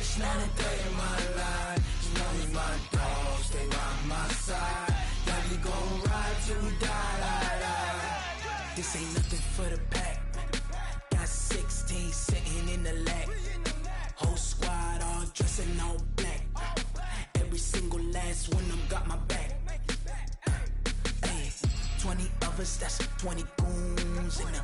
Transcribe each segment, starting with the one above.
switch, not a day in my life. You know me, my dogs, stay by my side. Yeah, we gon' ride till we die. This ain't nothing for the pack. Got 16 sitting in the lap. Whole squad all dressing all black. Every single last one of them got my back. Hey, 20 of us, that's 20 goons in the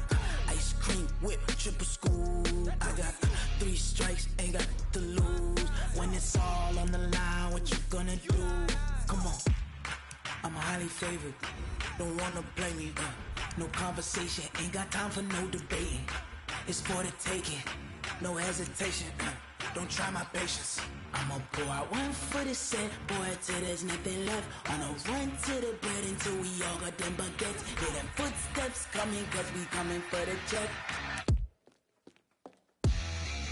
ice cream whip, triple scoop. I got 3 strikes, ain't got to lose. When it's all on the line, what you gonna do? Come on, I'm highly favored. Don't wanna play me, no conversation, ain't got time for no debating. It's for the taking, no hesitation. Don't try my patience. I'ma pour out one for the set, boy, till there's nothing left. On a run to the bread until we all got them baguettes. Hear them footsteps coming, cause we coming for the check.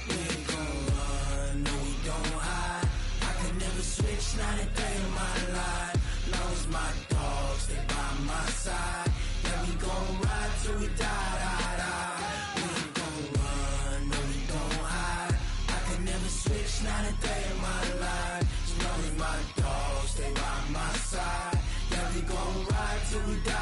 We ain't gon' run, no we don't hide. I can never switch, not a day in my life. Long as my dogs stay by my side. Yeah, we gon' ride till we die. We ain't gon' run, no we don't hide. I can never switch, not a day in my life. As long as my dogs stay by my side. Yeah, we gon' ride till we die.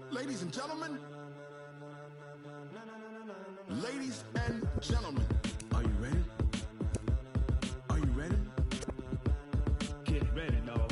Ladies and gentlemen, ladies and gentlemen, are you ready? Are you ready? Get ready, dog.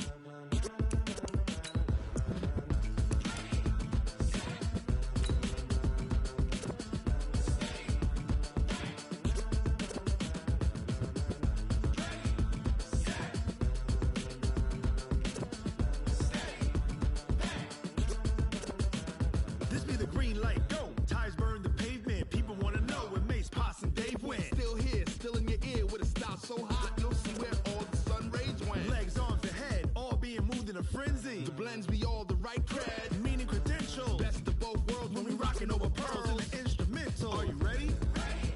This be the green light, go. Tires burn the pavement. People wanna know when Mace, Posse, and Dave went. Still here, still in your ear with a style so hot, you'll see where all the sun rays went. Legs, arms, and head, all being moved in a frenzy. The blends be all the right cred, meaning credentials. Best of both worlds when we rockin' over pearls in the instrumental. Are you ready?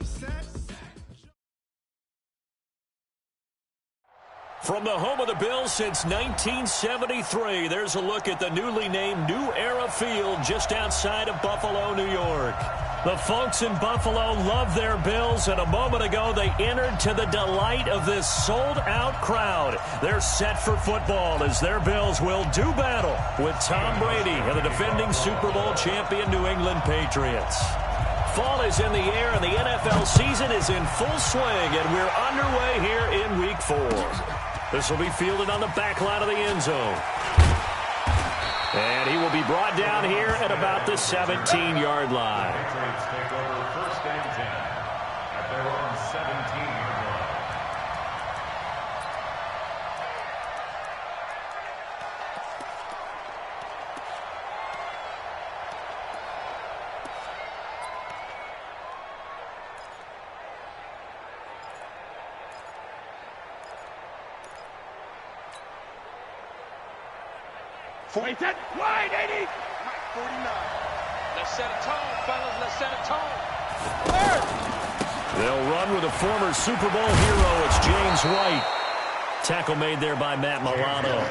Set. From the home of the Bills since 1973, there's a look at the newly named New Era Field just outside of Buffalo, New York. The folks in Buffalo love their Bills, and a moment ago they entered to the delight of this sold-out crowd. They're set for football as their Bills will do battle with Tom Brady and the defending Super Bowl champion New England Patriots. Fall is in the air, and the NFL season is in full swing, and we're underway here in Week 4. This will be fielded on the back line of the end zone. And he will be brought down here at about the 17-yard line. Patriots take over first and 10 at their own 17-yard line. Wait, that wide 80. 49. Let's set a tone, fellas. Let's set a tone. Third. They'll run with a former Super Bowl hero. It's James White. Tackle made there by Matt Milano.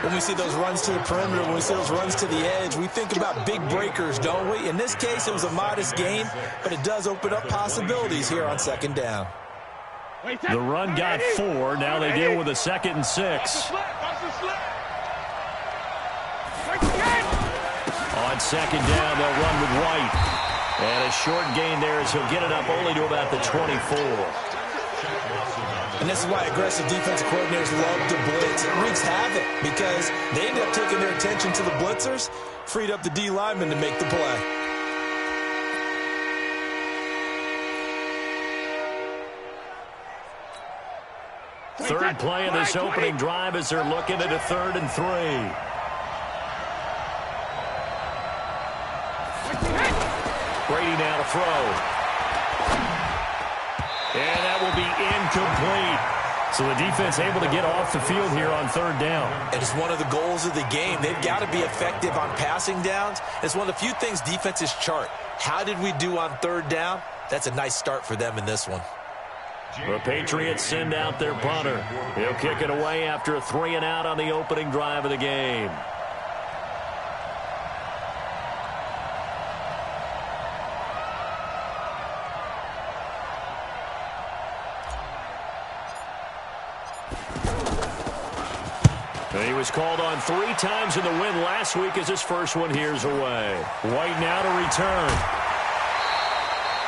When we see those runs to the perimeter, when we see those runs to the edge, we think about big breakers, don't we? In this case, it was a modest gain, but it does open up possibilities here on second down. The run got 4. Now they deal with a 2nd and 6. On second down, they'll run with White. And a short gain there as he'll get it up only to about the 24. And this is why aggressive defensive coordinators love to blitz. It wreaks havoc because they end up taking their attention to the blitzers, freed up the D lineman to make the play. Third play of this opening drive as they're looking at a 3rd and 3. Brady now to throw. And that will be incomplete. So the defense able to get off the field here on 3rd down. It is one of the goals of the game. They've got to be effective on passing downs. It's one of the few things defenses chart. How did we do on 3rd down? That's a nice start for them in this one. The Patriots send out their punter. He'll kick it away after a 3-and-out on the opening drive of the game. He was called on 3 times in the win last week as his first one here's away. White now to return.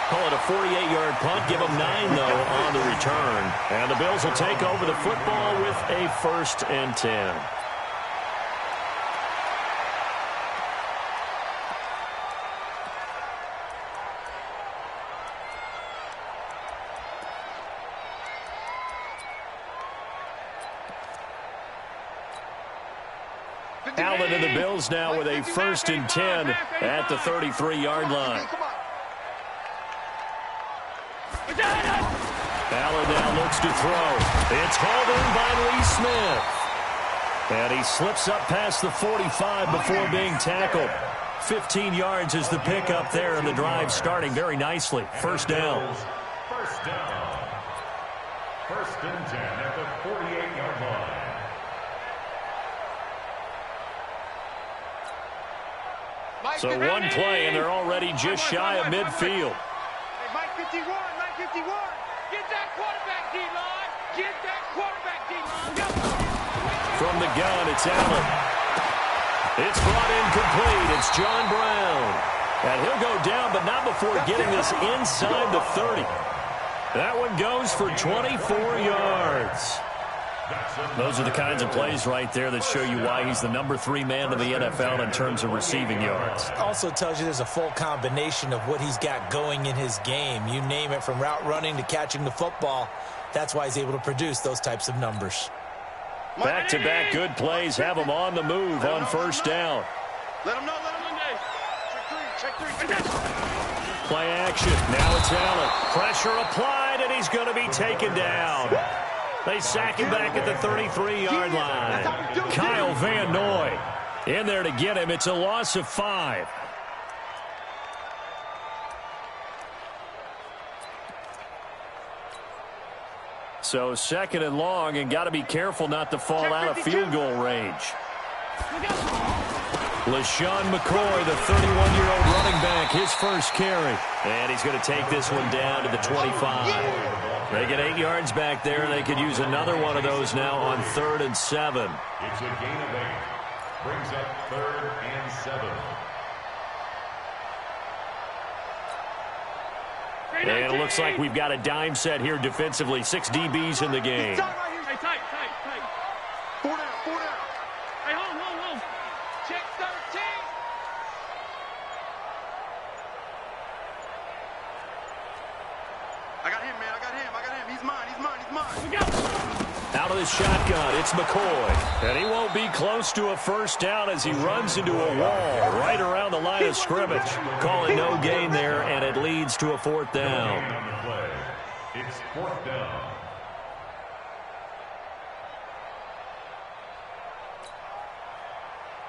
Call it a 48-yard punt. Give him 9, though, on the return. And the Bills will take over the football with a 1st and 10. Allen and the Bills now with a 1st and 10 at the 33-yard line. Allen now looks to throw. It's hauled in by Lee Smith. And he slips up past the 45 before being tackled. 15 yards is the pickup there, and the drive starting very nicely. 1st down. 1st down. 1st and 10 at the 48-yard line. So one play, and they're already just shy of midfield. Hey, Mike 51, Mike 51. Get that quarterback, D-line. Get that quarterback, D-line. From the gun, it's Allen. It's brought in complete. It's John Brown. And he'll go down, but not before getting this inside the 30. That one goes for 24 yards. Those are the kinds of plays right there that show you why he's the number 3 man in the NFL in terms of receiving yards. Also tells you there's a full combination of what he's got going in his game. You name it, from route running to catching the football. That's why he's able to produce those types of numbers. Back-to-back good plays have him on the move on 1st down. Let him know, Check three. Play action. Now it's Allen. Pressure applied, and he's going to be taken down. They sack him back at the 33-yard line. Kyle Van Noy in there to get him. It's a loss of 5. So 2nd and long, and got to be careful not to fall out of field goal range. LaShawn McCoy, the 31-year-old running back, his first carry. And he's going to take this one down to the 25. They get 8 yards back there, and they could use another one of those now on 3rd and 7. It's a gain of 8. Brings up 3rd and 7. And it looks like we've got a dime set here defensively. 6 DBs in the game. Hey, tight. 4 down. Hey, hold. Check 13. I got him, man. He's mine. Out of the shotgun, it's McCoy. And he won't be close to a 1st down as he runs into a wall right around the line of scrimmage. Calling no gain there, and it leads to a 4th down. It's 4th down.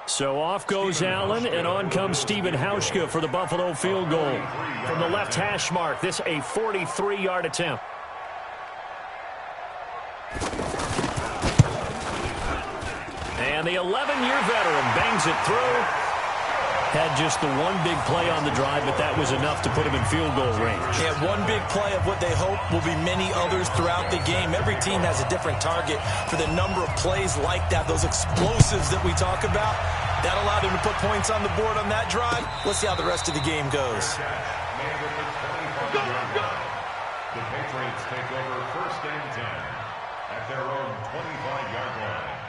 So off goes Allen, and on comes Stephen Hauschka for the Buffalo field goal. From the left hash mark, this a 43-yard attempt. And the 11-year veteran bangs it through. Had just the one big play on the drive, but that was enough to put him in field goal range. Yeah, one big play of what they hope will be many others throughout the game. Every team has a different target for the number of plays like that, those explosives that we talk about. That allowed him to put points on the board on that drive. Let's see how the rest of the game goes. The Patriots take over 1st and 10 at their own 25-yard line.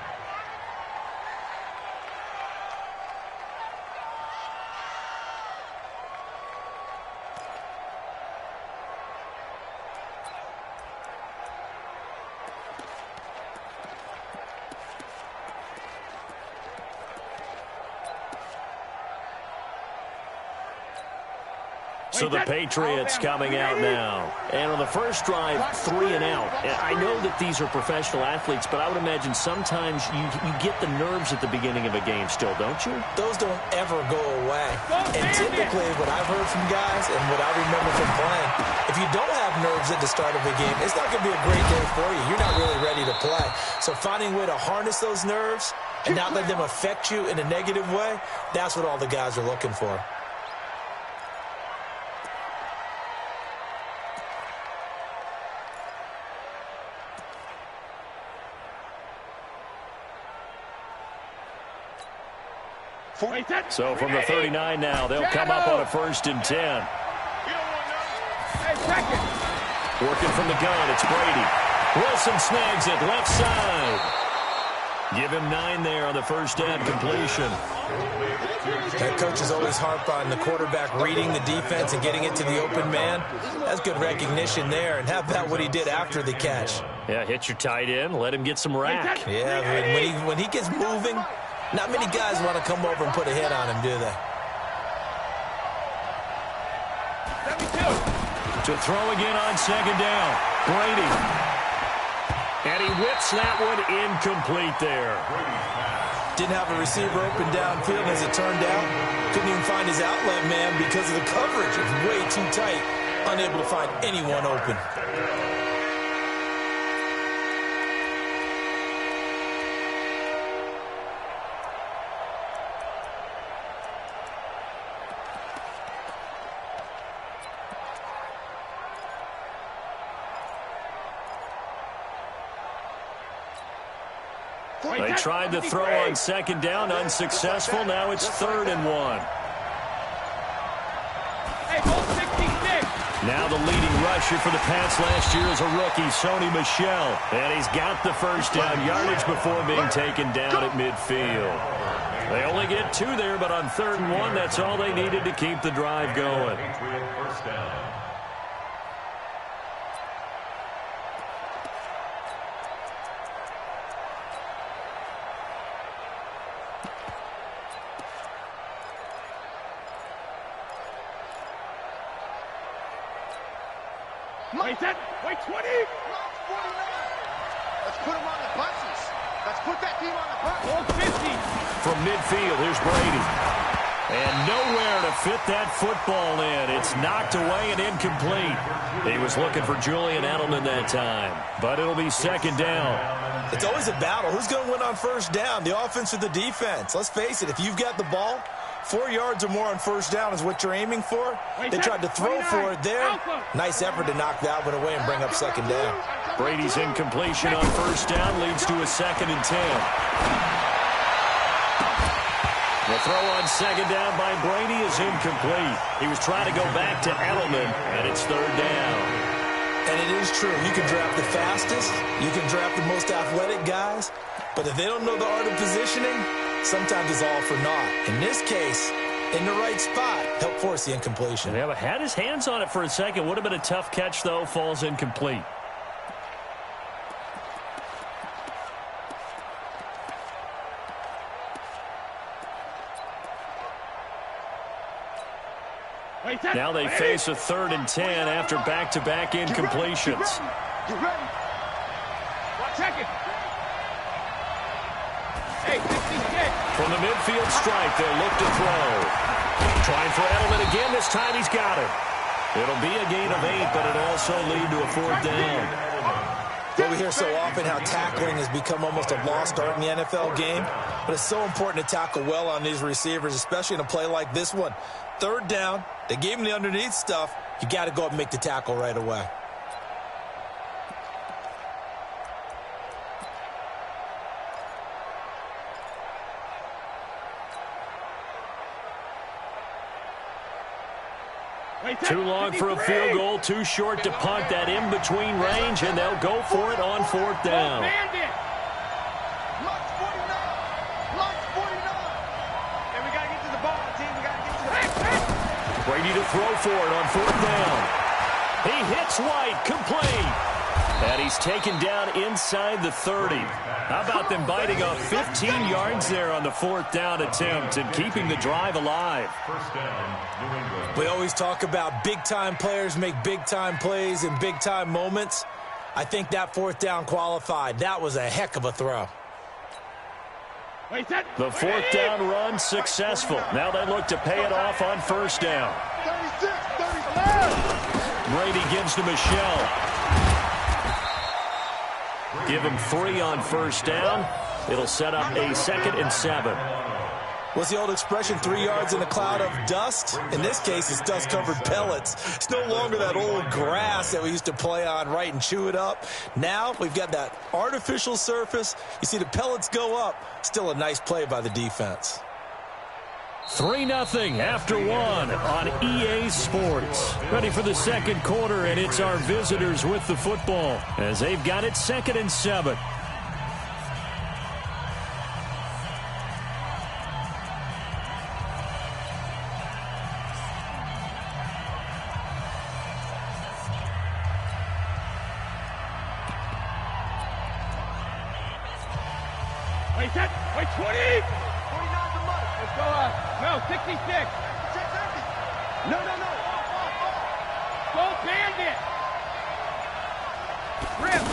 So the Patriots coming out now. And on the first drive, 3 and out. I know that these are professional athletes, but I would imagine sometimes you get the nerves at the beginning of a game still, don't you? Those don't ever go away. And typically what I've heard from guys and what I remember from playing, if you don't have nerves at the start of a game, it's not going to be a great day for you. You're not really ready to play. So finding a way to harness those nerves and not let them affect you in a negative way, that's what all the guys are looking for. So from the 39 now, they'll come up on a 1st and 10. Working from the gun, it's Brady. Wilson snags it left side. Give him 9 there on the first down completion. That coach is always harp on the quarterback reading the defense and getting it to the open man. That's good recognition there. And how about what he did after the catch? Yeah, hit your tight end, let him get some rack. Yeah, when he gets moving, not many guys want to come over and put a hit on him, do they? To throw again on 2nd down. Brady. And he whips that one incomplete there. Didn't have a receiver open downfield, as it turned out. Couldn't even find his outlet man because of the coverage. It was way too tight. Unable to find anyone open. They tried to throw on 2nd down, unsuccessful. Now it's 3rd and 1. Now the leading rusher for the Pats last year is a rookie, Sony Michel. And he's got the first down yardage before being taken down at midfield. They only get 2 there, but on 3rd and 1, that's all they needed to keep the drive going. First down. Wait, 20. Let's put him on the buses. Let's put that team on the bus. 50. From midfield, here's Brady. And nowhere to fit that football in. It's knocked away and incomplete. He was looking for Julian Edelman that time, but it'll be 2nd down. It's always a battle. Who's going to win on 1st down, the offense or the defense? Let's face it, if you've got the ball, 4 yards or more on 1st down is what you're aiming for. They tried to throw for it there. Nice effort to knock that one away and bring up 2nd down. Brady's incompletion on 1st down leads to a 2nd and 10. The throw on 2nd down by Brady is incomplete. He was trying to go back to Edelman, and it's 3rd down. And it is true. You can draft the fastest. You can draft the most athletic guys. But if they don't know the art of positioning, sometimes it's all for naught. In this case, in the right spot, helped force the incompletion. Yeah, but had his hands on it for a second. Would have been a tough catch, though. Falls incomplete. Now they face a 3rd and 10 after back-to-back incompletions. You ready? 1 second. Hey, 56. From the midfield stripe, they'll look to throw. Trying for Edelman again. This time he's got it. It'll be a gain of 8, but it'll also lead to a 4th down. Well, we hear so often how tackling has become almost a lost art in the NFL game, but it's so important to tackle well on these receivers, especially in a play like this one. 3rd down, they gave him the underneath stuff. You got to go up and make the tackle right away. Too long for a field goal, too short to punt. That in-between range, and they'll go for it on 4th down. Brady to throw for it on 4th down. He hits White, complete. And he's taken down inside the 30. How about them biting off 15 yards there on the 4th down attempt and keeping the drive alive? First down, New England. We always talk about big-time players make big-time plays in big-time moments. I think that 4th down qualified. That was a heck of a throw. The 4th down run successful. Now they look to pay it off on 1st down. 36, 35. Brady gives to Michelle. Give him 3 on 1st down. It'll set up a 2nd and 7. What's the old expression, 3 yards in a cloud of dust? In this case, it's dust-covered pellets. It's no longer that old grass that we used to play on, right, and chew it up. Now we've got that artificial surface. You see the pellets go up. Still a nice play by the defense. 3-0 after 1 on EA Sports. Ready for the 2nd quarter, and it's our visitors with the football as they've got it 2nd and 7. Wait, 20! 49's a month. Let's go no, 66. No. Go Bandit. Rip.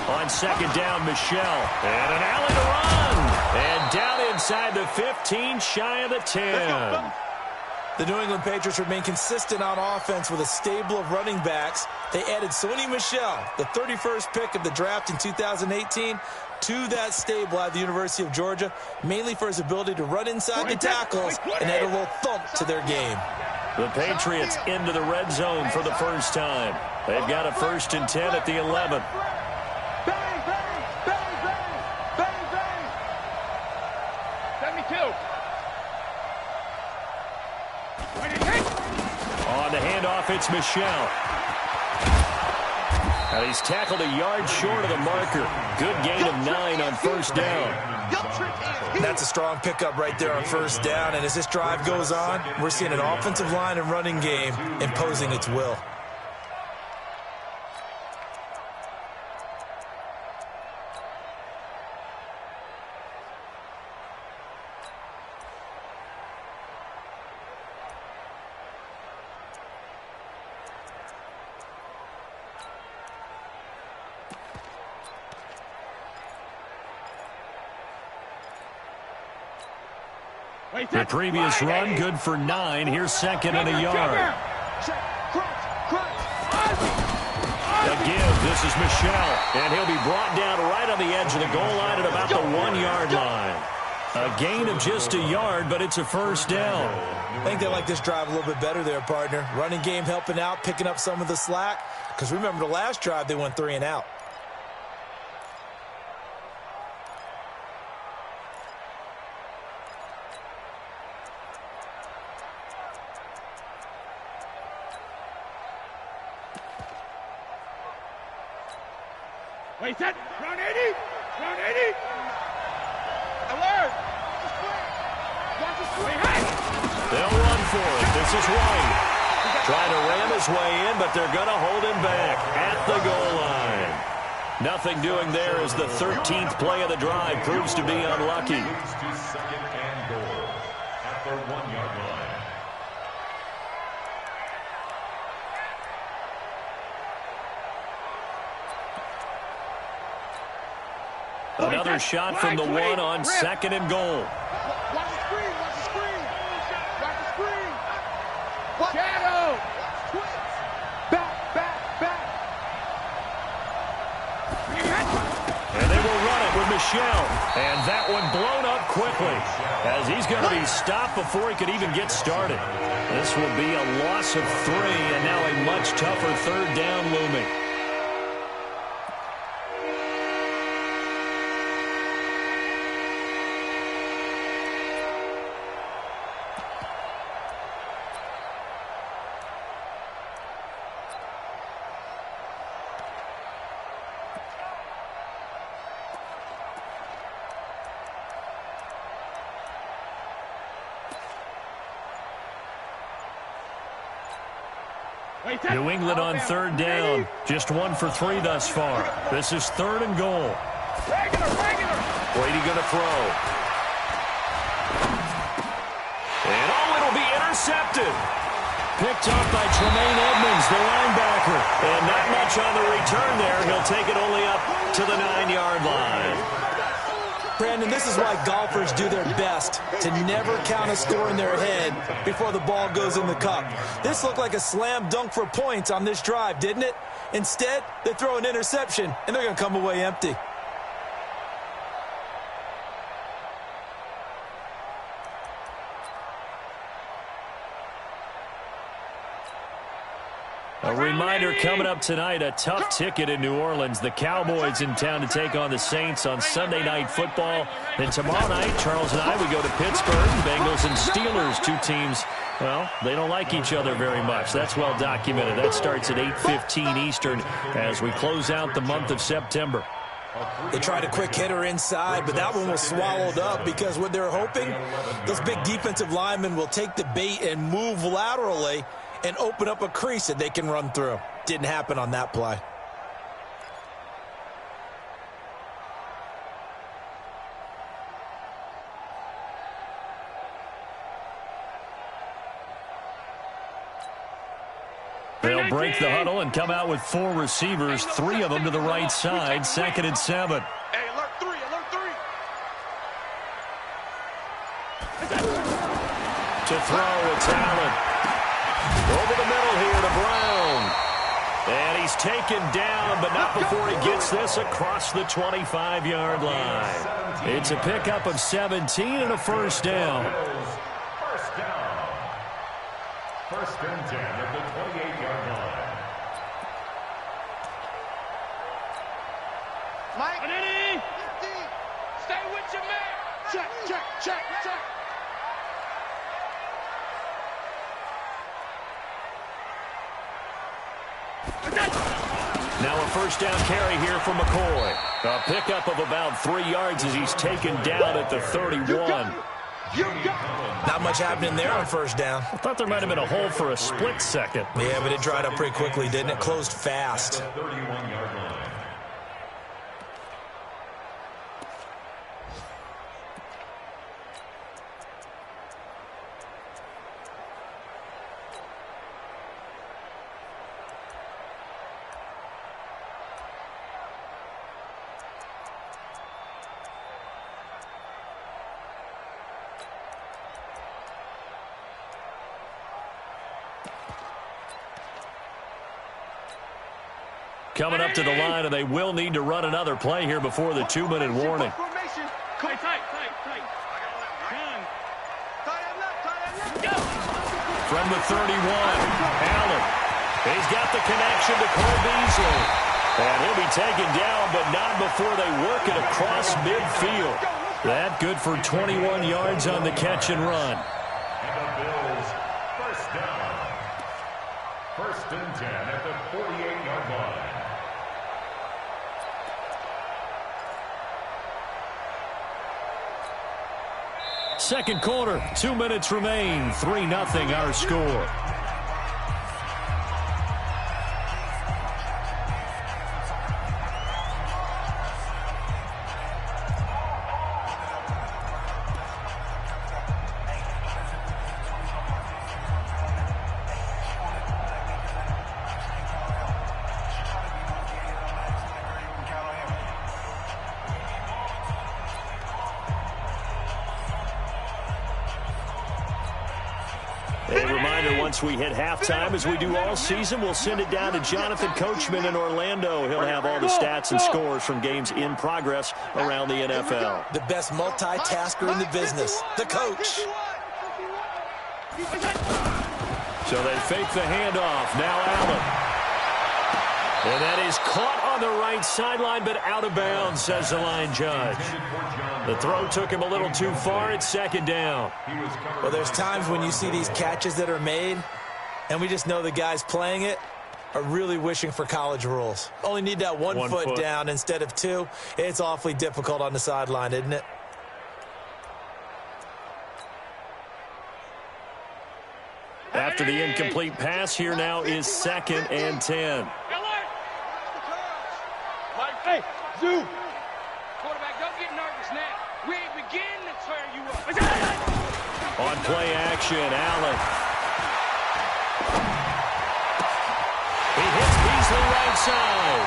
On 2nd down, Michelle. And an alley to run. And down inside the 15, shy of the 10. The New England Patriots remain consistent on offense with a stable of running backs. They added Sony Michel, the 31st pick of the draft in 2018, to that stable at the University of Georgia, mainly for his ability to run inside the tackles and add a little thump to their game. The Patriots into the red zone for the first time. They've got a 1st and 10 at the 11. Bang, bang, bang, bang, bang, bang. 72. On the handoff, it's Michelle. And he's tackled a yard short of the marker. Good gain of 9 on 1st down. That's a strong pickup right there on 1st down. And as this drive goes on, we're seeing an offensive line and running game imposing its will. The previous run, good for 9. Here's 2nd and a yard. A give. This is Michelle. And he'll be brought down right on the edge of the goal line at about the 1-yard line. A gain of just a yard, but it's a 1st down. I think they like this drive a little bit better there, partner. Running game helping out, picking up some of the slack. Because remember, the last drive, they went 3 and out. Wait, set. Round 80. Round 80. Alert. Watch the screen. They'll run for it. This is White. Trying to ram his way in, but they're going to hold him back at the goal line. Nothing doing there as the 13th play of the drive proves to be unlucky. Moves to 2nd and goal at their 1-yard line. Another shot from the 1 on 2nd and goal. Watch the screen, watch the screen. Watch the screen. Watch Shadow. twins. Back, back, back. And they will run it with Michelle. And that one blown up quickly as he's going to be stopped before he could even get started. This will be a loss of 3 and now a much tougher 3rd down looming. Wait, New England on third down. Just 1 for 3 thus far. This is 3rd and goal. Brady going to throw. And it'll be intercepted. Picked off by Tremaine Edmonds, the linebacker. And not much on the return there. He'll take it only up to the 9-yard line. Brandon, this is why golfers do their best to never count a score in their head before the ball goes in the cup. This looked like a slam dunk for points on this drive, didn't it? Instead, they throw an interception, and they're going to come away empty. A reminder coming up tonight, a tough ticket in New Orleans. The Cowboys in town to take on the Saints on Sunday Night Football. Then tomorrow night, Charles and I, we go to Pittsburgh. Bengals and Steelers, 2 teams, well, they don't like each other very much. That's well documented. That starts at 8:15 Eastern as we close out the month of September. They tried a quick hitter inside, but that one was swallowed up because what they're hoping, those big defensive linemen will take the bait and move laterally and open up a crease that they can run through. Didn't happen on that play. They'll break the huddle and come out with 4 receivers, 3 of them to the right side, 2nd and 7. Hey, alert 3, alert 3. To throw, it's Allen. Over the middle here to Brown. And he's taken down, but not before he gets this across the 25-yard line. It's a pickup of 17 and a first down. First down. 1st and 10 at the 28-yard line. Mike, stay with your man. Check, check, check, check. Now a first down carry here for McCoy. A pickup of about 3 yards as he's taken down at the 31. Not much happening there on first down. I thought there might have been a hole for a split second. Yeah, but it dried up pretty quickly, didn't it? Closed fast. 31-yard line. Coming up to the line, and they will need to run another play here before the 2-minute warning. Tight, tight. From the 31, Allen. He's got the connection to Cole Beasley. And he'll be taken down, but not before they work it across midfield. That good for 21 yards on the catch and run. And the Bills, first down. 1st and 10 at the 48-yard line. Second quarter, 2 minutes remain. 3-0 our score. Once we hit halftime, as we do all season, we'll send it down to Jonathan Coachman in Orlando. He'll have all the stats and scores from games in progress around the NFL. The best multitasker in the business, the coach. So they fake the handoff. Now Allen. And that is caught on the right sideline, but out of bounds, says the line judge. The throw took him a little too far. It's 2nd down. Well, there's times when you see these catches that are made, and we just know the guys playing it are really wishing for college rules. Only need that one foot down instead of 2. It's awfully difficult on the sideline, isn't it? At After the incomplete pass, here now is 2nd and 10. Hey, Zoo. Quarterback, don't get nervous now. We ain't beginning to tear you up. On play action, Allen. He hits Beasley right side.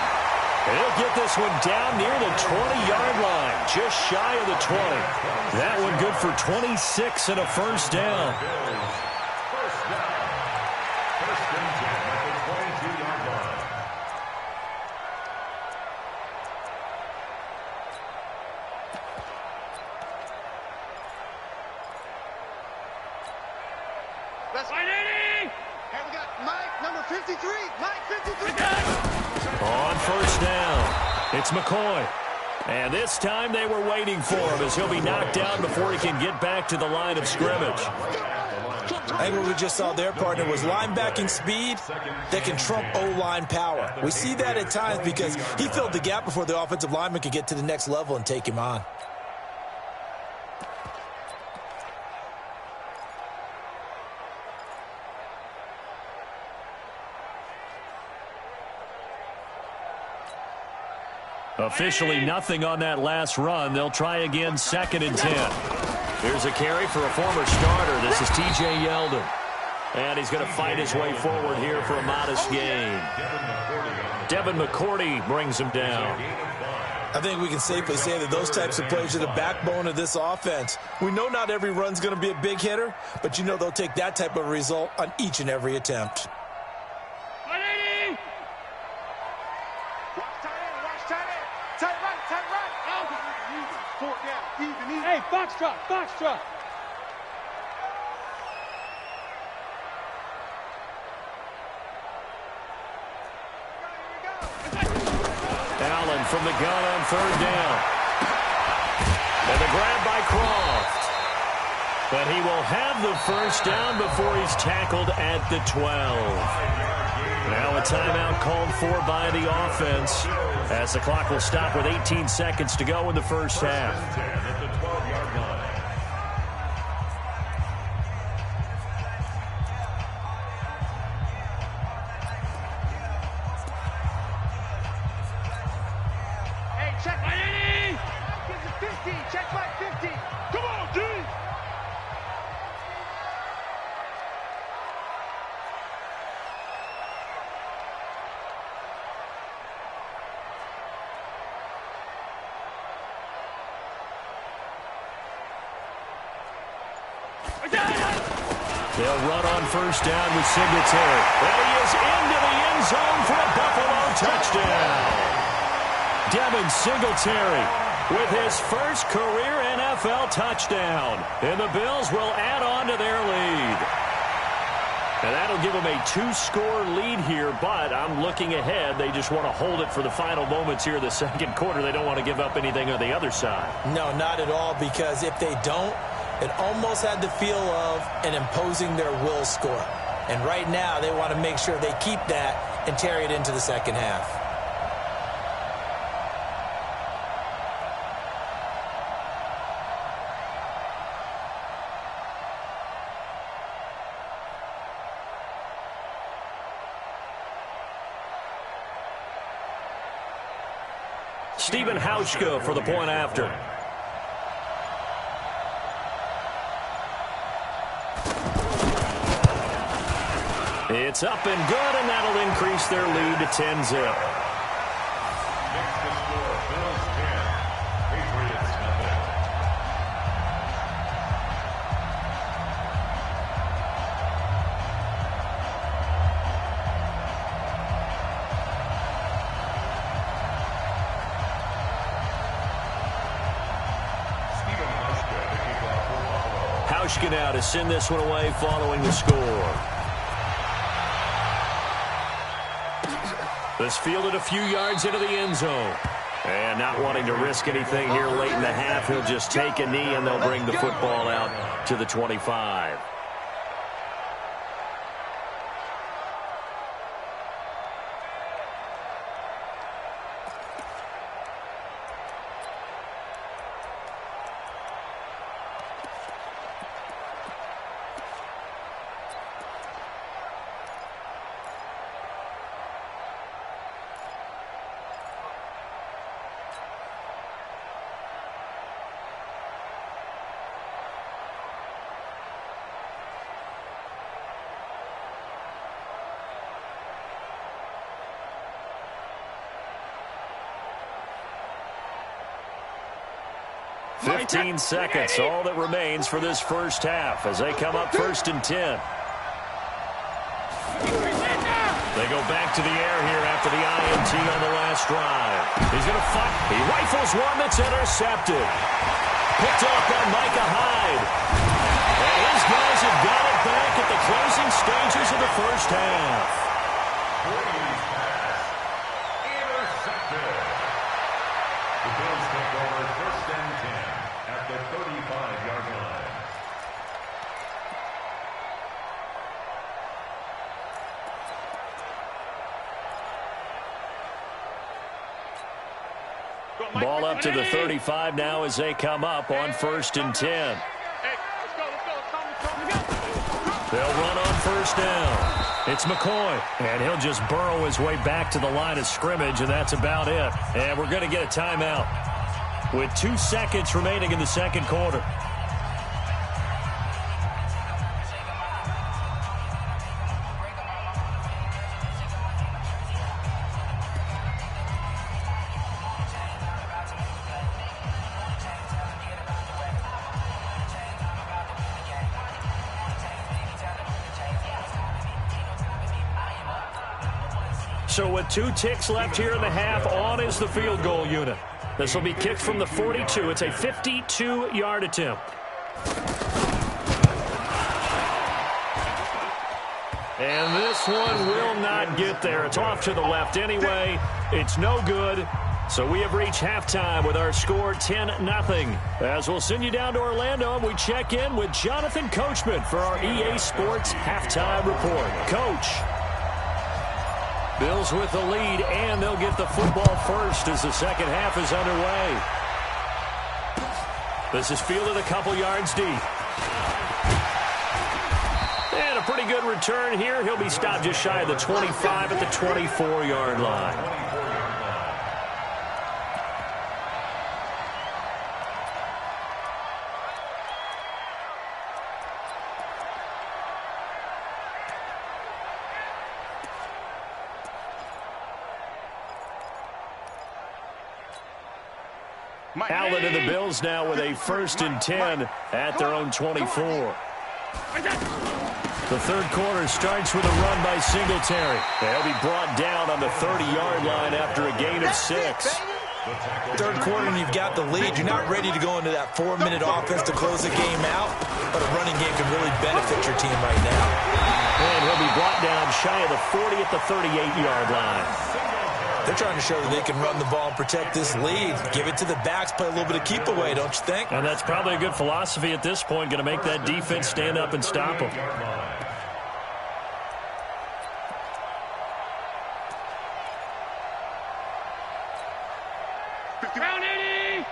He'll get this one down near the 20-yard line, just shy of the 20. That one good for 26 and a first down. First down. First and 10 at the 22-yard line. That's right, Eddie! Hey, we got Mike, number 53. Mike, 53. On first down, it's McCoy. And this time they were waiting for him as he'll be knocked down before he can get back to the line of scrimmage. I think what we just saw there, partner, was linebacking speed that can trump O-line power. We see that at times because he filled the gap before the offensive lineman could get to the next level and take him on. Officially nothing on that last run. They'll try again, 2nd and 10. Here's a carry for a former starter. This is T.J. Yeldon. And he's going to fight his way forward here for a modest gain. Devin McCourty brings him down. I think we can safely say that those types of plays are the backbone of this offense. We know not every run's going to be a big hitter, but you know they'll take that type of result on each and every attempt. Hey, Foxtrot, Foxtrot. Allen from the gun on 3rd down. And the grab by Croft. But he will have the first down before he's tackled at the 12. Now a timeout called for by the offense as the clock will stop with 18 seconds to go in the first half. Hey, check my 80. Get the 50. Check my 50. Come on, D. They'll run on first down with Singletary. And he is into the end zone for a Buffalo touchdown. Devin Singletary with his first career NFL touchdown. And the Bills will add on to their lead. And that'll give them a 2-score lead here, but I'm looking ahead. They just want to hold it for the final moments here in the second quarter. They don't want to give up anything on the other side. No, not at all, because if they don't, it almost had the feel of an imposing their will score. And right now, they want to make sure they keep that and carry it into the second half. Stephen Hauschka for the point after. It's up and good, and that'll increase their lead to 10-0. Next to score, Bills 10, Patriots nothing. Stephen Hauschka to kick off for Buffalo. Hauschka now to send this one away following the score. This fielded a few yards into the end zone. And not wanting to risk anything here late in the half, he'll just take a knee and they'll bring the football out to the 25. 15 seconds, all that remains for this first half as they come up 1st and 10. They go back to the air here after the INT on the last drive. He's going to fight. He rifles one that's intercepted. Picked off by Micah Hyde. And his guys have got it back at the closing stages of the first half. Intercepted. The Bills take over 1st and 10 at the 35-yard line. Ball up to the 35 now as they come up on 1st and 10. They'll run on 1st down. It's McCoy, and he'll just burrow his way back to the line of scrimmage, and that's about it. And we're going to get a timeout with 2 seconds remaining in the second quarter. So with 2 ticks left here in the half, on is the field goal unit. This will be kicked from the 42. It's a 52-yard attempt. And this one will not get there. It's off to the left anyway. It's no good. So we have reached halftime with our score 10-0. As we'll send you down to Orlando, and we check in with Jonathan Coachman for our EA Sports Halftime Report. Coach. Bills with the lead, and they'll get the football first as the second half is underway. This is fielded a couple yards deep. And a pretty good return here. He'll be stopped just shy of the 25 at the 24-yard line. Allen and the Bills now with a 1st and 10 at their own 24. The third quarter starts with a run by Singletary. They'll be brought down on the 30-yard line after a gain of 6. Third quarter and you've got the lead. You're not ready to go into that 4-minute offense to close the game out, but a running game can really benefit your team right now. And he'll be brought down shy of the 40 at the 38-yard line. They're trying to show that they can run the ball and protect this lead. Give it to the backs, play a little bit of keep away, don't you think? And that's probably a good philosophy at this point, going to make that defense stand up and stop them. Round 80!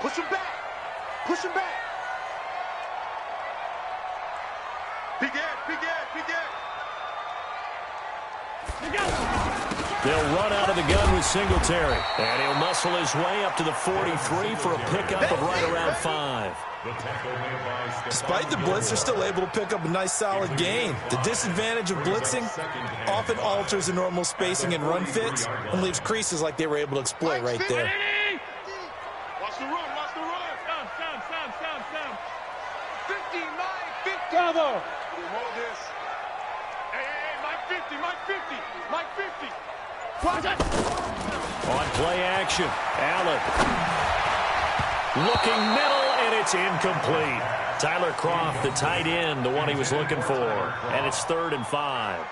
Push him back! Push him back! Big Ed! Big Ed! Big Ed! They'll run out of the gun with Singletary. And he'll muscle his way up to the 43 for a pickup of right around 5. Despite the blitz, they're still able to pick up a nice solid gain. The disadvantage of blitzing often alters the normal spacing and run fits and leaves creases like they were able to exploit right there. Watch the run, watch the run. Sound. 50, Mike, 50. Bravo. Hold this. Hey, Mike 50, Mike 50, Mike 50. Watch it. On play action, Allen. Looking middle, and it's incomplete. Tyler Croft, the tight end, the one he was looking for. And it's 3rd and 5.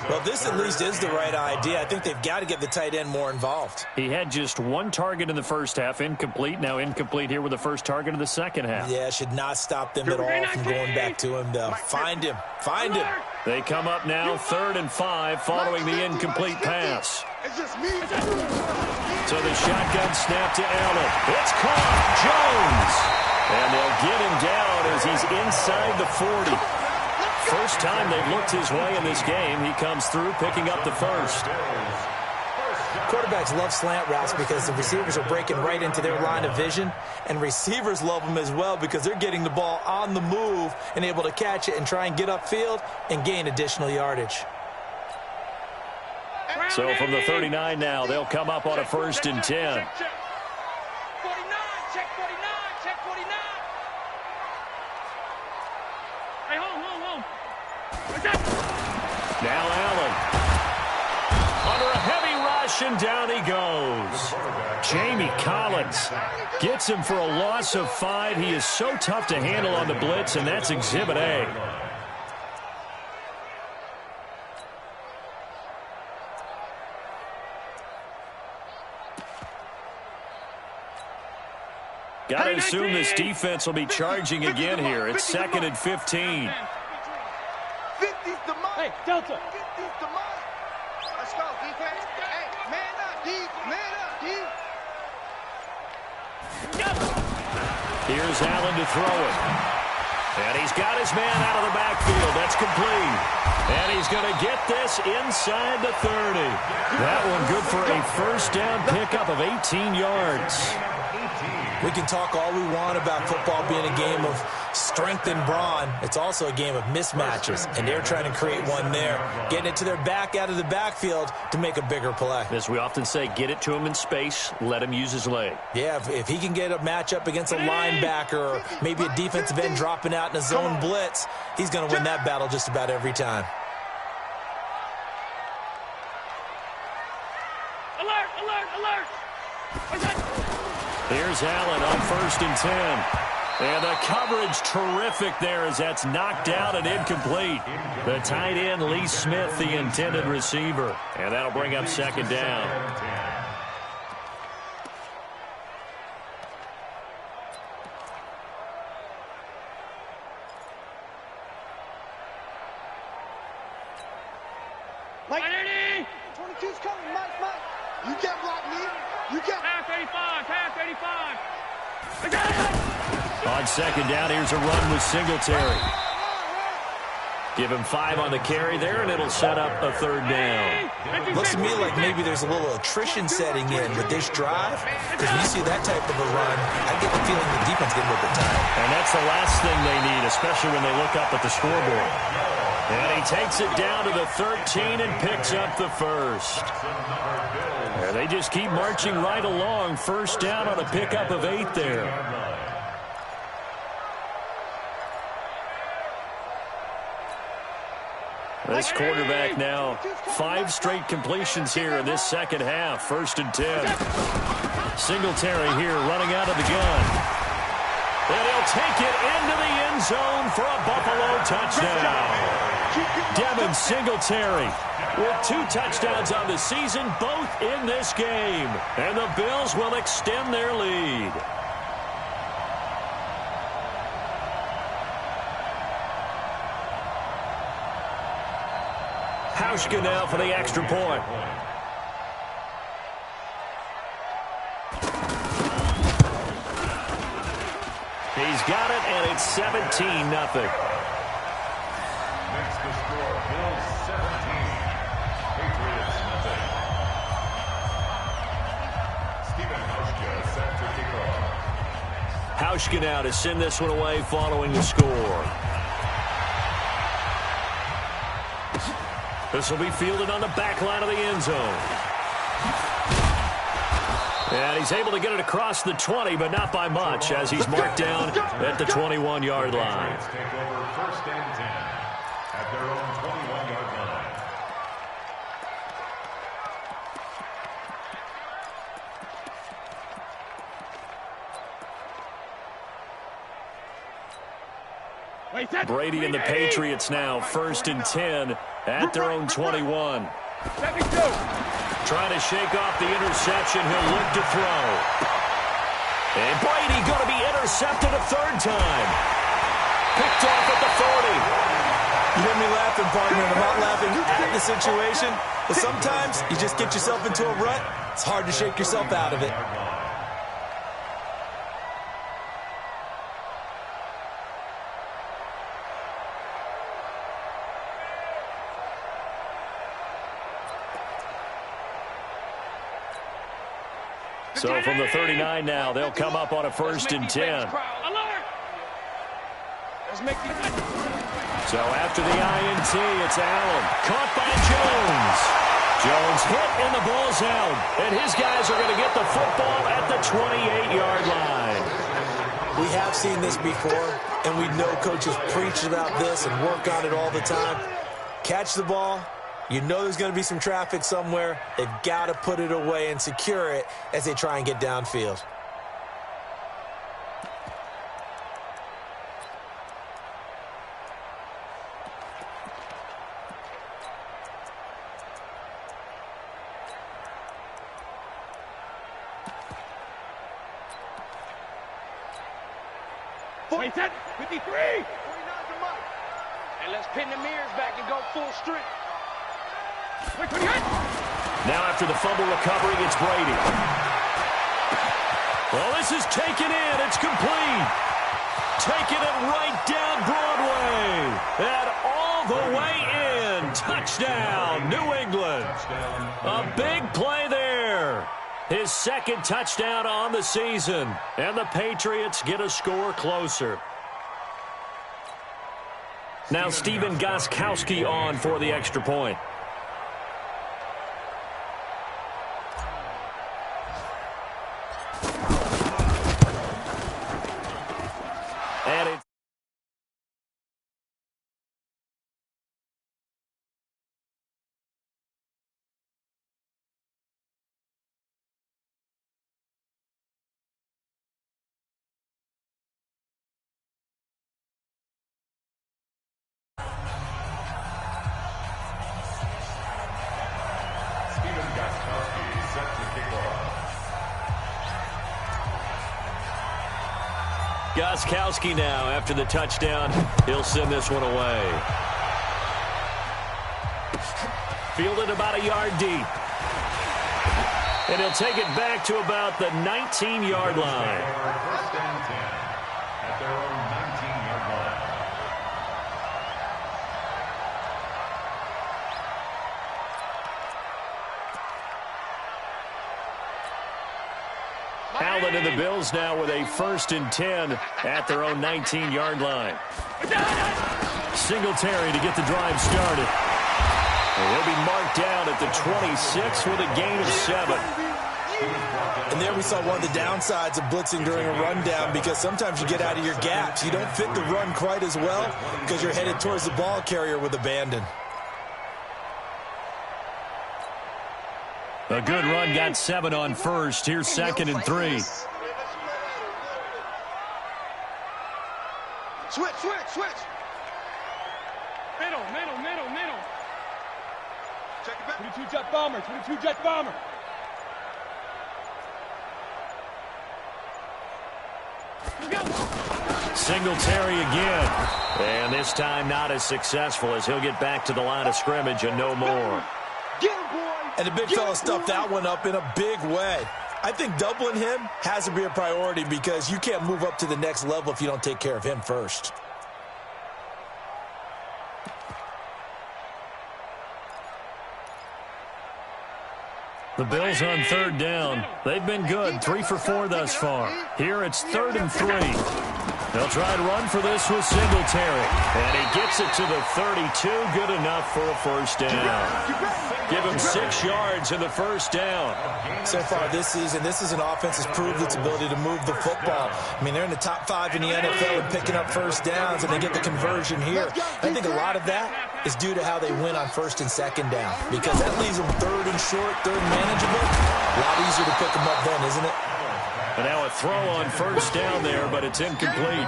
Well, this at least is the right idea. I think they've got to get the tight end more involved. He had just 1 target in the first half, incomplete. Now incomplete here with the first target of the second half. Yeah, should not stop them at all from going back to him, though. Find him. Find him. They come up now 3rd and 5 following the incomplete pass. So the shotgun snap to Allen. It's caught. Jones. And they'll get him down as he's inside the 40. First time they've looked his way in this game. He comes through picking up the first. Quarterbacks love slant routes because the receivers are breaking right into their line of vision, and receivers love them as well because they're getting the ball on the move and able to catch it and try and get upfield and gain additional yardage. So from the 39 now, they'll come up on a 1st and 10. Check 49, check 49. Now Allen. Under a heavy rush, and down he goes. Jamie Collins gets him for a loss of 5. He is so tough to handle on the blitz, and that's Exhibit A. Got to assume this defense will be charging again here. It's 2nd and 15. 50's the mark. Hey, Delta. 50's the mark. Let's go, defense. Hey, man up, D. Man up, D. Here's Allen to throw it. And he's got his man out of the backfield. That's complete. And he's going to get this inside the 30. That one good for a first down pickup of 18 yards. We can talk all we want about football being a game of strength and brawn. It's also a game of mismatches, and they're trying to create one there, getting it to their back out of the backfield to make a bigger play. As we often say, get it to him in space, let him use his leg. Yeah, if he can get a matchup against a linebacker or maybe a defensive end dropping out in a zone blitz, he's going to win that battle just about every time. Alert, alert, alert. Here's Allen on 1st and 10. And the coverage terrific there as that's knocked out and incomplete. The tight end, Lee Smith, the intended receiver. And that'll bring up 2nd down. Mike, 22's coming, Mike, Mike. You can't block me. You can't. Pass 85, pass 85. On 2nd down, here's a run with Singletary. Give him 5 on the carry there, and it'll set up a 3rd down. Looks to me like maybe there's a little attrition setting in with this drive, because when you see that type of a run, I get the feeling the defense getting a little bit tired. And that's the last thing they need, especially when they look up at the scoreboard. And he takes it down to the 13 and picks up the 1st. And they just keep marching right along. 1st down on a pickup of 8 there. This quarterback now 5 straight completions here in this 2nd half. 1st and 10. Singletary here running out of the gun. And he'll take it into the end zone for a Buffalo touchdown. Devin Singletary with 2 touchdowns on the season, both in this game. And the Bills will extend their lead. Hauschka now for the extra point. He's got it, and it's 17-0. Next to score, Bills 17, Patriots nothing. Stephen Hauschka set to kick off. Hauschka now to send this one away following the score. This will be fielded on the back line of the end zone. And he's able to get it across the 20, but not by much, as he's marked down at the 21-yard line. Patriots take over 1st and 10 at their own 21-yard line. Brady and the Patriots now 1st and 10 at their own 21. Trying to shake off the interception. He'll look to throw. And Brady going to be intercepted a 3rd time. Picked off at the 40. You hear me laughing, partner, and I'm not laughing at the situation, but sometimes you just get yourself into a rut. It's hard to shake yourself out of it. So from the 39 now, they'll come up on a 1st and 10. So after the INT, it's Allen. Caught by Jones. Jones hit and the ball's out. And his guys are going to get the football at the 28-yard line. We have seen this before, and we know coaches preach about this and work on it all the time. Catch the ball. You know there's going to be some traffic somewhere. They've got to put it away and secure it as they try and get downfield. Wait, set, 53! 49's a mark. And let's pin the mirrors back and go full strength. Wait, 28! Now after the fumble recovery, it's Brady. Well, this is taken in. It's complete. Taking it right down Broadway. And all the way in. Touchdown, New England. A big play there. His second touchdown on the season. And the Patriots get a score closer. Now Stephen Gostkowski on for the extra point. And it's Gostkowski now after the touchdown. He'll send this one away. Fielded about a yard deep. And he'll take it back to about the 19-yard line. First and 10 at their own 19-yard line. Allen and the Bills now with a 1st and 10 at their own 19-yard line. Singletary to get the drive started. And he'll be marked down at the 26 with a gain of 7. And there we saw one of the downsides of blitzing during a rundown, because sometimes you get out of your gaps. You don't fit the run quite as well because you're headed towards the ball carrier with abandon. A good run, got 7 on first. Here's 2nd and 3. Switch. Middle. Check it back. 22 jet bomber, 22 jet bomber. Singletary again. And this time not as successful, as he'll get back to the line of scrimmage and no more. Get him, boy. And the big fella stuffed that one up in a big way. I think doubling him has to be a priority, because you can't move up to the next level if you don't take care of him first. The Bills on 3rd down. They've been good, 3 for 4 thus far. Here it's 3rd and 3. They'll try and run for this with Singletary. And he gets it to the 32. Good enough for a 1st down. Give him 6 yards in the 1st down. So far this season, this is an offense that's proved its ability to move the football. I mean, they're in the top 5 in the NFL and picking up 1st downs, and they get the conversion here. I think a lot of that is due to how they win on 1st and 2nd down, because that leaves them 3rd and short, 3rd and manageable. A lot easier to pick them up then, isn't it? And now a throw on 1st down there, but it's incomplete.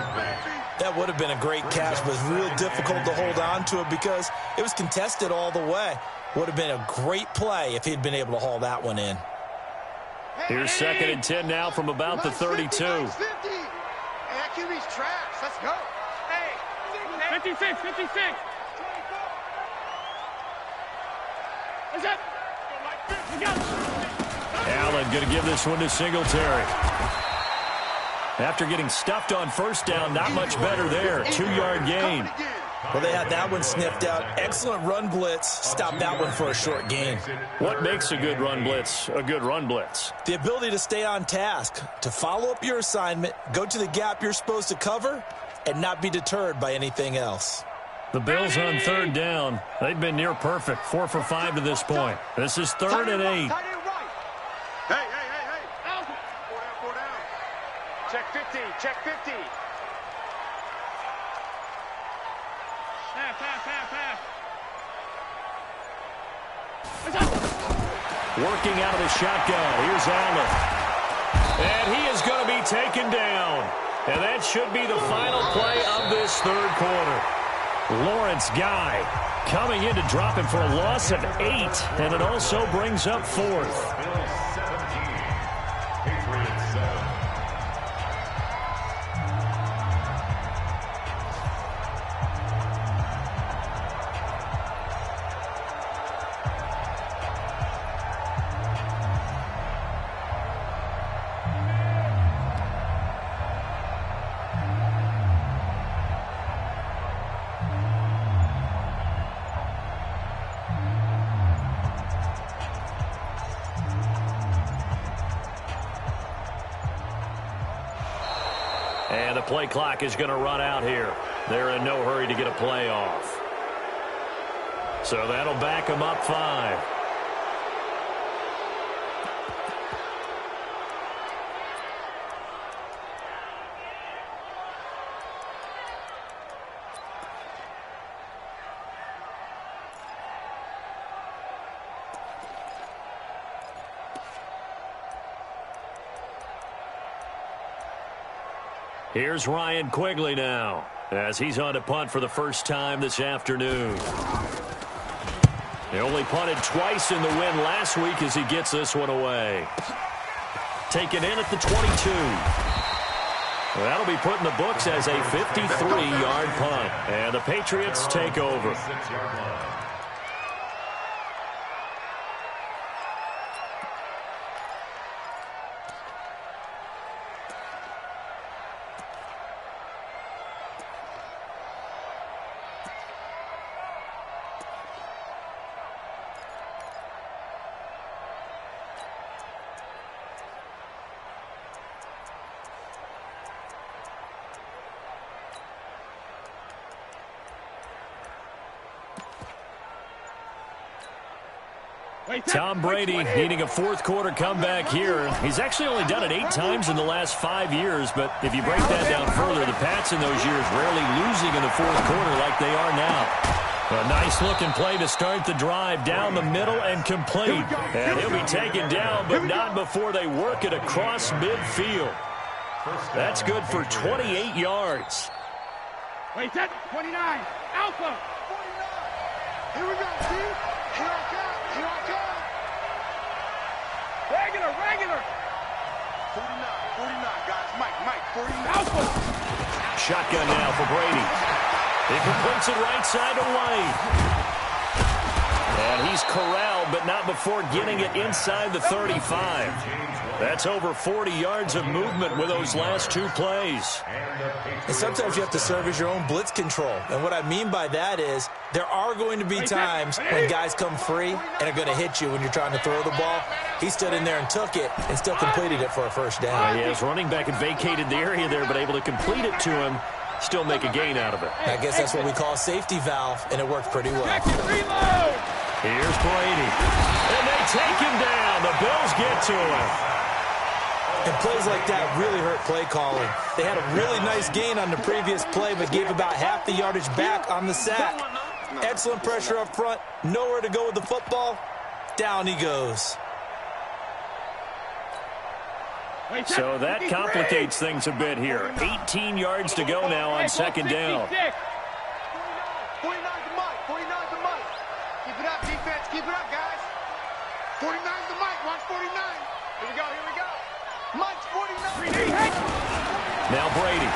That would have been a great catch, but it's real difficult to hold on to it because it was contested all the way. Would have been a great play if he'd been able to haul that one in. Here's 2nd and 10 now from about the 32. 50. Hey, that QB's trash. Let's go. Hey, 56. What's up? Allen going to give this one to Singletary. After getting stuffed on 1st down, not much better there. 2-yard gain. Well, they had that one sniffed out. Excellent run blitz. Stopped that one for a short gain. What makes a good run blitz a good run blitz? The ability to stay on task, to follow up your assignment, go to the gap you're supposed to cover, and not be deterred by anything else. The Bills on 3rd down. They've been near perfect. 4 for 5 to this point. This is 3rd and 8. Hey. 4 down. Check 50. Pass. Working out of the shotgun. Here's Allen. And he is going to be taken down. And that should be the final play of this third quarter. Lawrence Guy coming in to drop him for a loss of 8. And it also brings up fourth. And the play clock is going to run out here. They're in no hurry to get a play off. So that'll back them up 5. Here's Ryan Quigley now, as he's on to punt for the first time this afternoon. He only punted twice in the win last week as he gets this one away. Taken in at the 22. That'll be put in the books as a 53-yard punt. And the Patriots take over. Tom Brady needing a fourth-quarter comeback here. He's actually only done it 8 times in the last 5 years, but if you break that down further, the Pats in those years rarely losing in the fourth quarter like they are now. A nice-looking play to start the drive down the middle and complete. And he'll be taken down, but not before they work it across midfield. That's good for 28 yards. Wait, that's 29. Alpha. 49. Here we go, Steve. Here I come. Here I come. Regular. 49, guys. Mike, 49. Alpha. Shotgun now for Brady. He completes it right side to White. And he's corralled, but not before getting it inside the 35. That's over 40 yards of movement with those last 2 plays. And sometimes you have to serve as your own blitz control. And what I mean by that is there are going to be times when guys come free and are going to hit you when you're trying to throw the ball. He stood in there and took it and still completed it for a first down. Yeah, his running back had vacated the area there, but able to complete it to him, still make a gain out of it. I guess that's what we call a safety valve, and it worked pretty well. Here's Brady. And they take him down. The Bills get to him. And plays like that really hurt play calling. They had a really nice gain on the previous play, but gave about half the yardage back on the sack. Excellent pressure up front. Nowhere to go with the football. Down he goes. So that complicates things a bit here. 18 yards to go now on second down. 49 to Mike. 49 to Mike. Keep it up, defense. Keep it up, guys. 49 to Mike. Watch 49. Here we go. Mike's 49. Now Brady.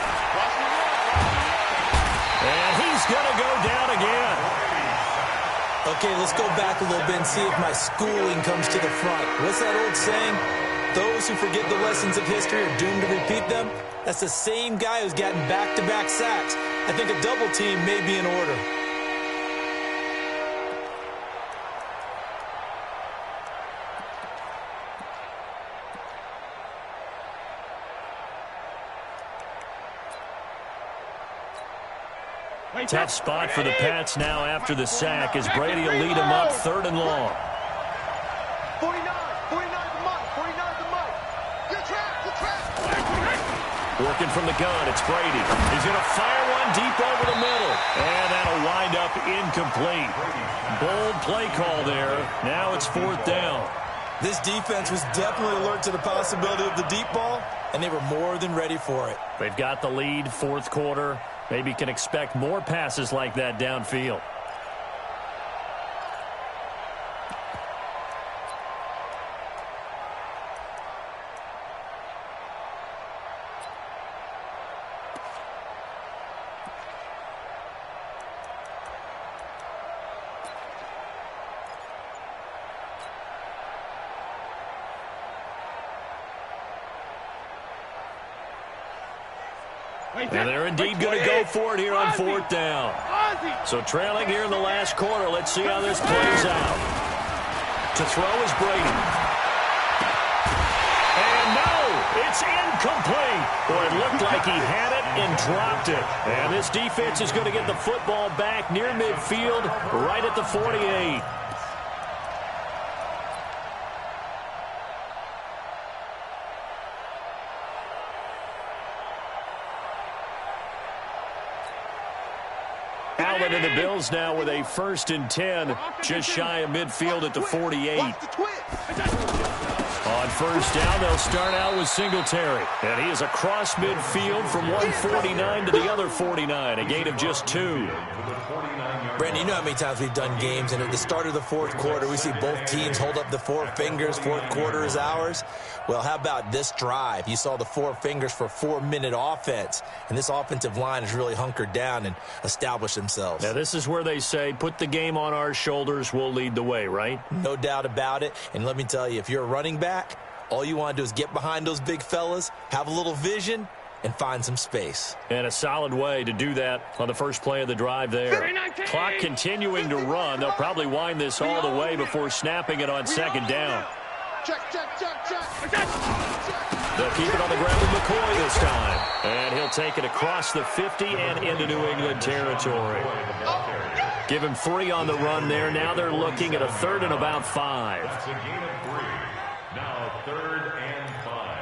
And he's going to go down again. Okay, let's go back a little bit and see if my schooling comes to the front. What's that old saying? Those who forget the lessons of history are doomed to repeat them. That's the same guy who's gotten back-to-back sacks. I think a double team may be in order. Tough spot for the Pats now after the sack as Brady will lead them up 3rd and long. 49 to Mike. 49 to Mike. Good trap. Working from the gun, it's Brady. He's going to fire one run deep over the middle. And that'll wind up incomplete. Bold play call there. Now it's 4th down. This defense was definitely alert to the possibility of the deep ball, and they were more than ready for it. They've got the lead, 4th quarter. Maybe can expect more passes like that downfield. And they're indeed going to go for it here on 4th down. So trailing here in the last quarter. Let's see how this plays out. To throw is Brady. And no, it's incomplete. Boy, it looked like he had it and dropped it. And this defense is going to get the football back near midfield, right at the 48. Allen and the Bills now with a 1st and 10, just shy of midfield at the 48. On 1st down, they'll start out with Singletary. And he is across midfield from one 49 to the other 49, a gain of just 2. Brandon, you know how many times we've done games, and at the start of the 4th quarter, we see both teams hold up the 4 fingers, 4th quarter is ours. Well, how about this drive? You saw the 4 fingers for 4-minute offense, and this offensive line has really hunkered down and established themselves. Now, this is where they say, put the game on our shoulders, we'll lead the way, right? No doubt about it, and let me tell you, if you're a running back, all you want to do is get behind those big fellas, have a little vision, and find some space. And a solid way to do that on the first play of the drive there. Clock continuing to run. They'll probably wind this all the way before snapping it on 2nd down. Check. They'll keep it on the ground with McCoy this time. And he'll take it across the 50 and into New England territory. Give him 3 on the run there. Now they're looking at a 3rd and about 5. That's a gain of 3. Now 3rd and 5.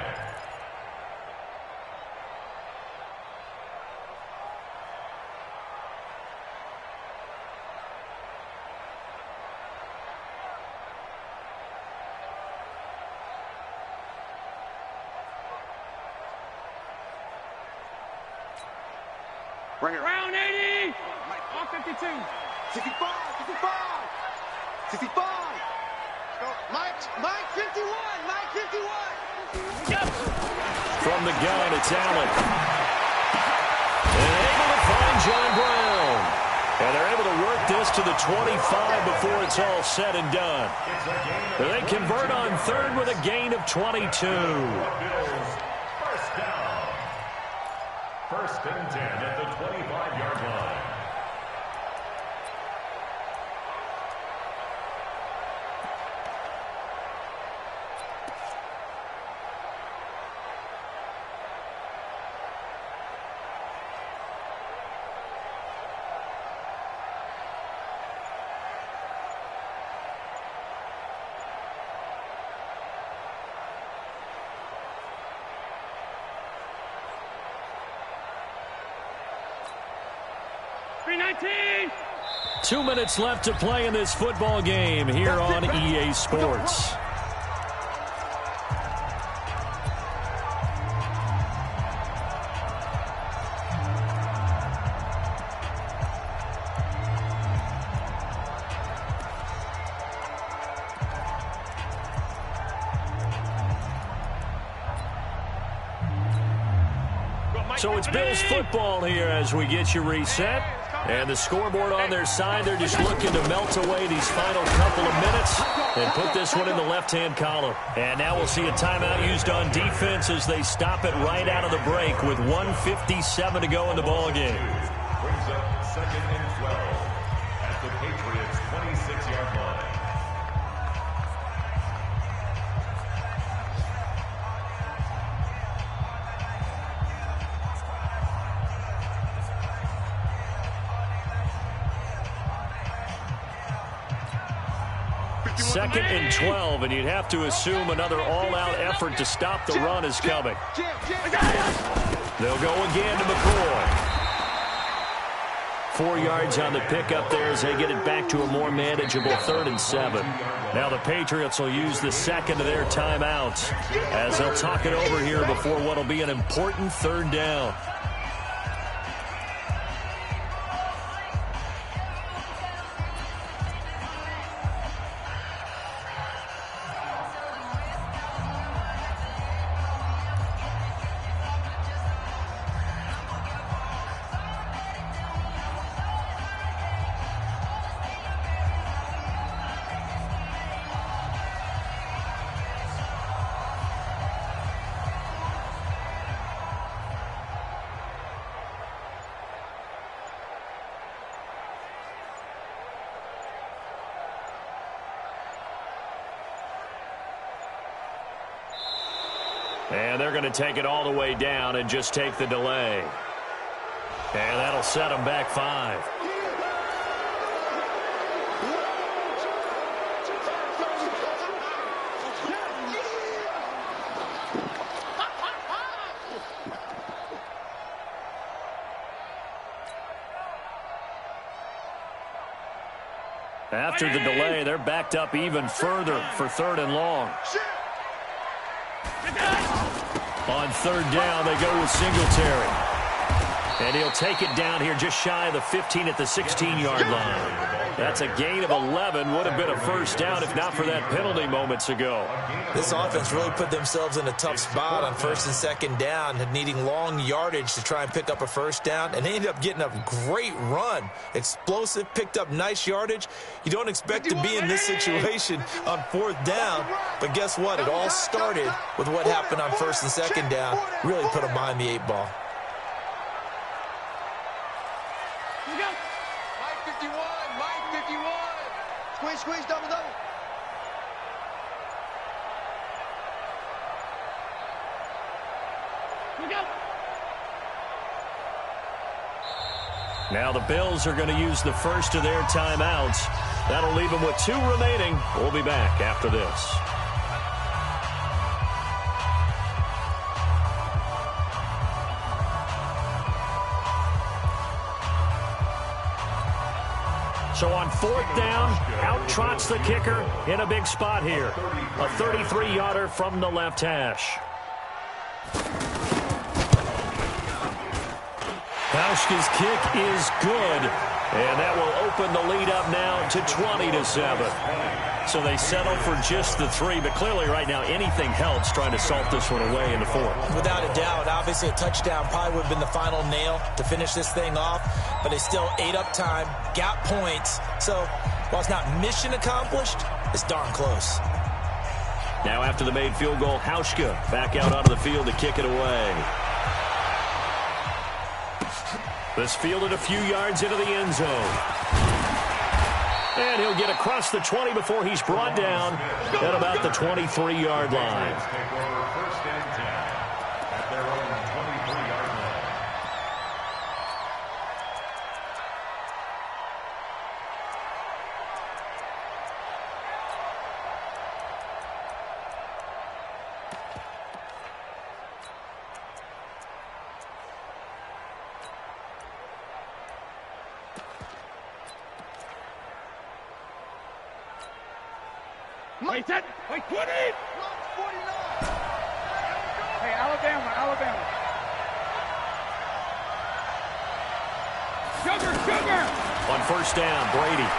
Bring it. Round 80. On 52. 65. Mike 51. Mike 51. From the gun, it's Allen. And able to find John Brown. And they're able to work this to the 25 before it's all said and done. They convert on 3rd with a gain of 22. First down. 1st and 10 at the 25-yard line. .319. 2 minutes left to play in this football game here on EA Sports. So it's Bills football here as we get you reset. And the scoreboard on their side, they're just looking to melt away these final couple of minutes and put this one in the left-hand column. And now we'll see a timeout used on defense as they stop it right out of the break with 1:57 to go in the ballgame. Brings up 2nd and 12 at the Patriots' 26-yard line. Second and 12, and you'd have to assume another all-out effort to stop the run is coming. They'll go again to McCoy. 4 yards on the pickup there as they get it back to a more manageable 3rd and 7. Now the Patriots will use the second of their timeouts as they'll talk it over here before what will be an important 3rd down. And they're going to take it all the way down and just take the delay. And that'll set them back 5. After the delay, they're backed up even further for 3rd and long. On 3rd down, they go with Singletary. And he'll take it down here just shy of the 15 at the 16-yard line. That's a gain of 11. Would have been a 1st down if not for that penalty moments ago. This offense really put themselves in a tough spot on 1st and 2nd down, needing long yardage to try and pick up a 1st down, and they ended up getting a great run. Explosive, picked up nice yardage. You don't expect to be in this situation on 4th down, but guess what? It all started with what happened on 1st and 2nd down. Really put them behind the 8 ball. Squeeze, double. Now the Bills are going to use the first of their timeouts. That'll leave them with 2 remaining. We'll be back after this. So on 4th down, out trots the kicker in a big spot here. A 33-yarder from the left hash. Hauschka's kick is good, and that will open the lead up now to 20-7. So they settle for just the 3, but clearly right now anything helps trying to salt this one away in the 4th. Without a doubt, obviously a touchdown probably would have been the final nail to finish this thing off, but they still ate up time, got points. So while it's not mission accomplished, it's darn close. Now after the made field goal, Hauschka back out onto the field to kick it away. This fielded a few yards into the end zone. And he'll get across the 20 before he's brought down at about the 23-yard line. Take over 1st and 10 at their own 23-yard line. Wait, 20! Hey, Alabama. Sugar! On 1st down, Brady.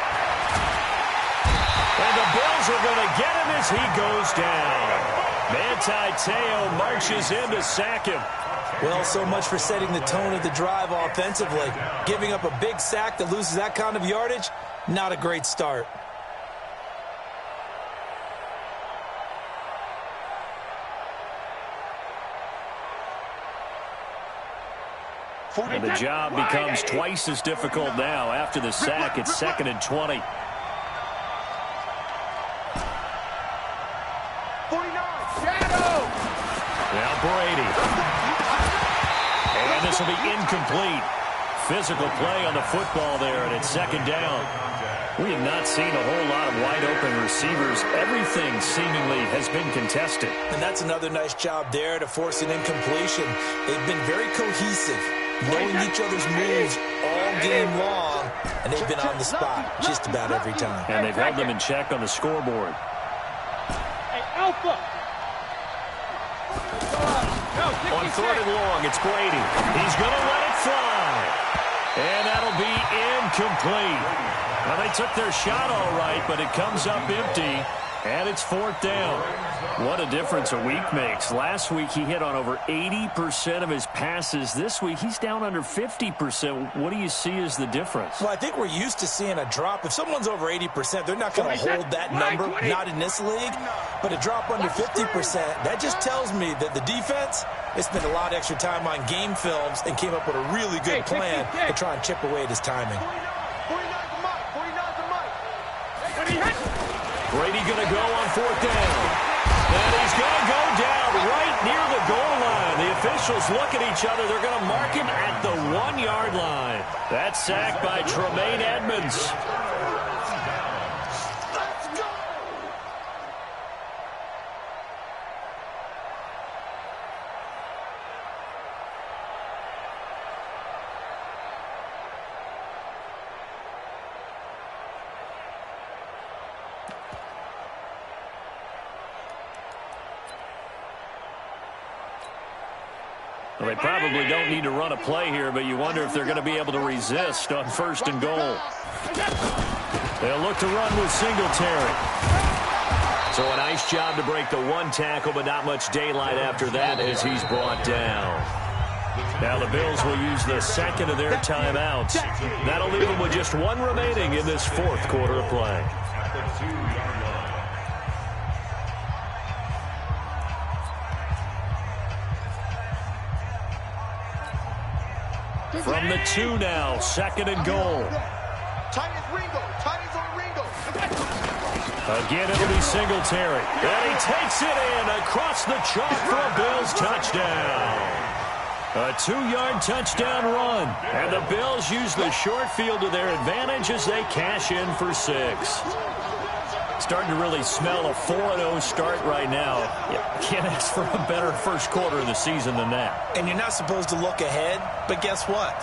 And the Bills are going to get him as he goes down. Manti Te'o marches in to sack him. Well, so much for setting the tone of the drive offensively. Giving up a big sack that loses that kind of yardage, not a great start. And the job becomes twice as difficult now. After the sack, it's 2nd and 20. 49. Shadow. Now Brady. And this will be incomplete. Physical play on the football there, and it's 2nd down. We have not seen a whole lot of wide-open receivers. Everything seemingly has been contested. And that's another nice job there to force an incompletion. They've been very cohesive, knowing each other's moves all game long, and they've been on the spot just about every time. And they've held them in check on the scoreboard. Hey, Alpha! On 3rd and long, it's Brady. He's going to let it fly. And that'll be incomplete. Well, they took their shot all right, but it comes up empty, and it's 4th down. What a difference a week makes. Last week, he hit on over 80% of his passes. This week, he's down under 50%. What do you see as the difference? Well, I think we're used to seeing a drop. If someone's over 80%, they're not going to hold that number, not in this league. But a drop under 50%, that just tells me that the defense, they spent a lot of extra time on game films and came up with a really good plan to try and chip away at his timing. 49's the mic. 49's the mic. Brady going to go on 4th down. And he's going to go down right near the goal line. The officials look at each other. They're going to mark him at the 1-yard line. That's sacked by Tremaine Edmonds. Well, they probably don't need to run a play here, but you wonder if they're going to be able to resist on 1st and goal. They'll look to run with Singletary. So a nice job to break the 1 tackle, but not much daylight after that as he's brought down. Now the Bills will use the 2nd of their timeouts. That'll leave them with just 1 remaining in this 4th quarter of play. From the 2 now, 2nd and goal. Titans Ringo. Titans on Ringo. Again, it'll be Singletary. And he takes it in across the chalk for a Bills touchdown. A 2-yard touchdown run. And the Bills use the short field to their advantage as they cash in for 6. Starting to really smell a 4-0 start right now. Can't ask for a better first quarter of the season than that. And you're not supposed to look ahead, but guess what?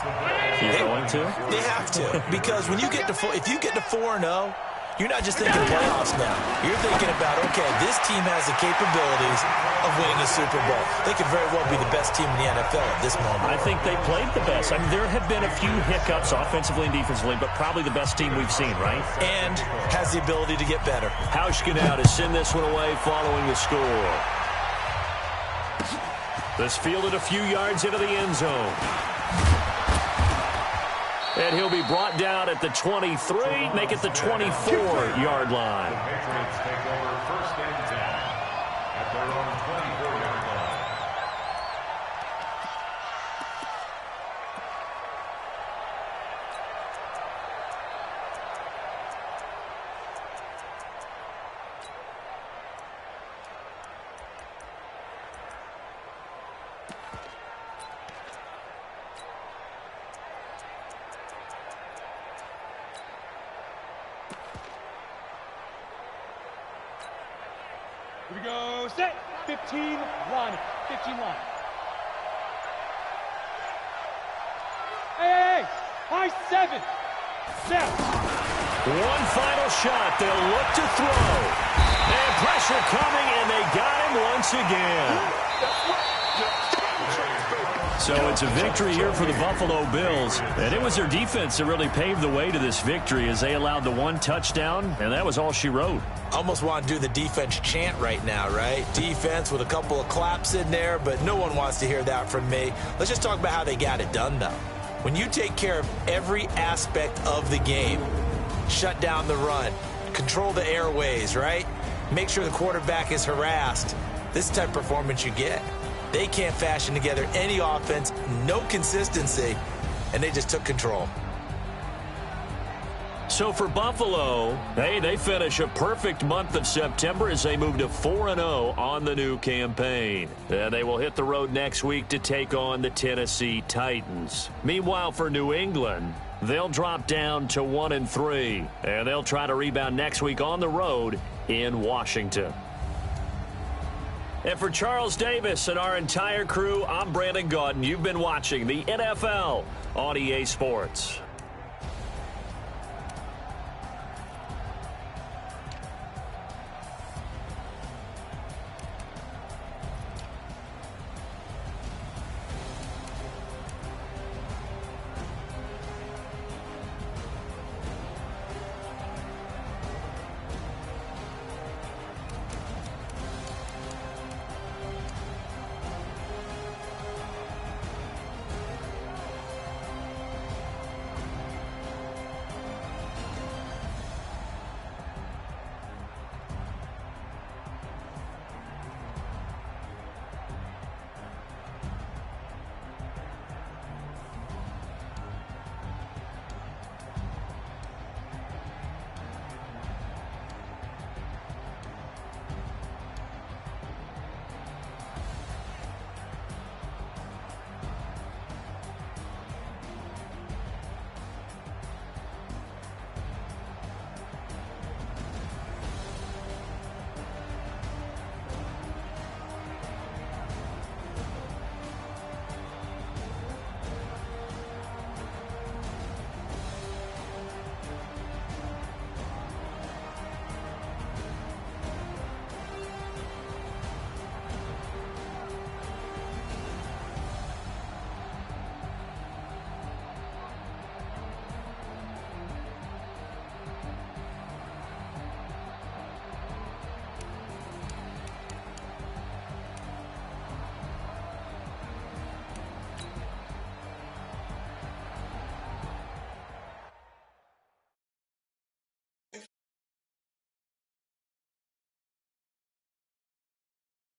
You're going to? They have to, because when you get to if you get to 4-0, you're not just thinking playoffs now. You're thinking about, okay, this team has the capabilities of winning a Super Bowl. They could very well be the best team in the NFL at this moment. I think they played the best. I mean, there have been a few hiccups offensively and defensively, but probably the best team we've seen, right? And has the ability to get better. Hauschka now to send this one away following the score. This fielded a few yards into the end zone. And he'll be brought down at the 23, make it the 24-yard line. The Patriots take over 1st and 10 at their own 24-yard line. Here we go, set, 15, line, 15 line. Hey, high 7, set. One final shot, they'll look to throw. And pressure coming, and they got him once again. So it's a victory here for the Buffalo Bills. And it was their defense that really paved the way to this victory as they allowed the 1 touchdown, and that was all she wrote. Almost want to do the defense chant right now, right? Defense with a couple of claps in there, but no one wants to hear that from me. Let's just talk about how they got it done, though. When you take care of every aspect of the game, shut down the run, control the airways, right? Make sure the quarterback is harassed. This is the type of performance you get. They can't fashion together any offense, no consistency, and they just took control. So for Buffalo, hey, they finish a perfect month of September as they move to 4-0 on the new campaign. And they will hit the road next week to take on the Tennessee Titans. Meanwhile, for New England, they'll drop down to 1-3, and they'll try to rebound next week on the road in Washington. And for Charles Davis and our entire crew, I'm Brandon Gaudin. You've been watching the NFL on EA Sports.